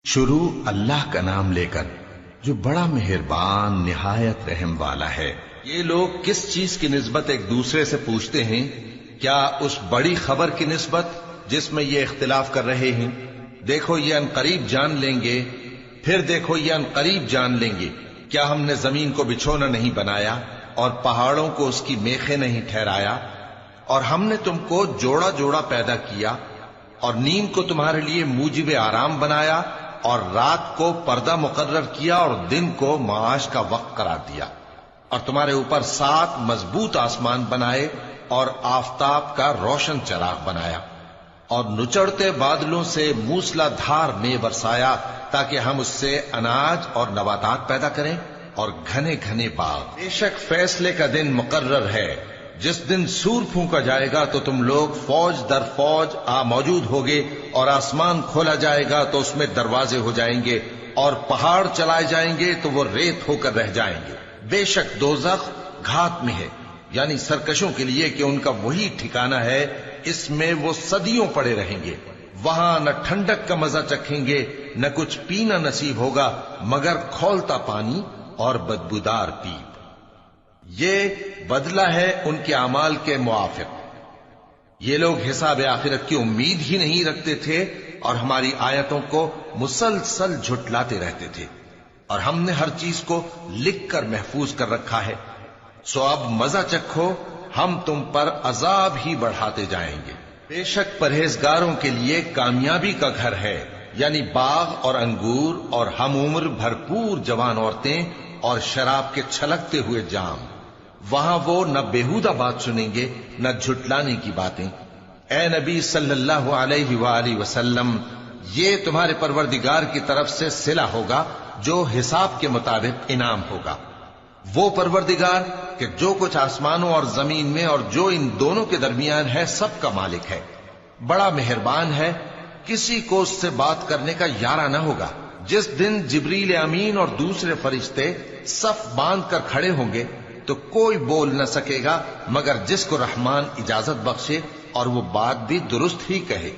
شروع اللہ کا نام لے کر جو بڑا مہربان نہایت رحم والا ہے۔ یہ لوگ کس چیز کی نسبت ایک دوسرے سے پوچھتے ہیں؟ کیا اس بڑی خبر کی نسبت جس میں یہ اختلاف کر رہے ہیں؟ دیکھو یہ عنقریب جان لیں گے، پھر دیکھو یہ عنقریب جان لیں گے۔ کیا ہم نے زمین کو بچھونا نہیں بنایا اور پہاڑوں کو اس کی میخیں نہیں ٹھہرایا؟ اور ہم نے تم کو جوڑا جوڑا پیدا کیا اور نیند کو تمہارے لیے موجب آرام بنایا اور رات کو پردہ مقرر کیا اور دن کو معاش کا وقت قرار دیا، اور تمہارے اوپر 7 مضبوط آسمان بنائے اور آفتاب کا روشن چراغ بنایا، اور نچڑتے بادلوں سے موسلا دھار میں برسایا تاکہ ہم اس سے اناج اور نباتات پیدا کریں اور گھنے گھنے باغ۔ بے شک فیصلے کا دن مقرر ہے، جس دن سور پھونکا جائے گا تو تم لوگ فوج در فوج موجود ہوگے، اور آسمان کھولا جائے گا تو اس میں دروازے ہو جائیں گے، اور پہاڑ چلائے جائیں گے تو وہ ریت ہو کر رہ جائیں گے۔ بے شک دوزخ گھات میں ہے، یعنی سرکشوں کے لیے کہ ان کا وہی ٹھکانہ ہے، اس میں وہ صدیوں پڑے رہیں گے۔ وہاں نہ ٹھنڈک کا مزہ چکھیں گے، نہ کچھ پینا نصیب ہوگا مگر کھولتا پانی اور بدبودار پیپ۔ یہ بدلہ ہے ان کے اعمال کے موافق۔ یہ لوگ حساب آخرت کی امید ہی نہیں رکھتے تھے اور ہماری آیتوں کو مسلسل جھٹلاتے رہتے تھے، اور ہم نے ہر چیز کو لکھ کر محفوظ کر رکھا ہے۔ سو اب مزہ چکھو، ہم تم پر عذاب ہی بڑھاتے جائیں گے۔ بے شک پرہیزگاروں کے لیے کامیابی کا گھر ہے، یعنی باغ اور انگور اور ہم عمر بھرپور جوان عورتیں اور شراب کے چھلکتے ہوئے جام۔ وہاں وہ نہ بیہودہ بات سنیں گے نہ جھٹلانے کی باتیں۔ اے نبی صلی اللہ علیہ وآلہ وسلم، یہ تمہارے پروردگار کی طرف سے صلہ ہوگا جو حساب کے مطابق انعام ہوگا۔ وہ پروردگار کہ جو کچھ آسمانوں اور زمین میں اور جو ان دونوں کے درمیان ہے سب کا مالک ہے، بڑا مہربان ہے، کسی کو اس سے بات کرنے کا یارہ نہ ہوگا۔ جس دن جبریل امین اور دوسرے فرشتے صف باندھ کر کھڑے ہوں گے تو کوئی بول نہ سکے گا مگر جس کو رحمان اجازت بخشے اور وہ بات بھی درست ہی کہے۔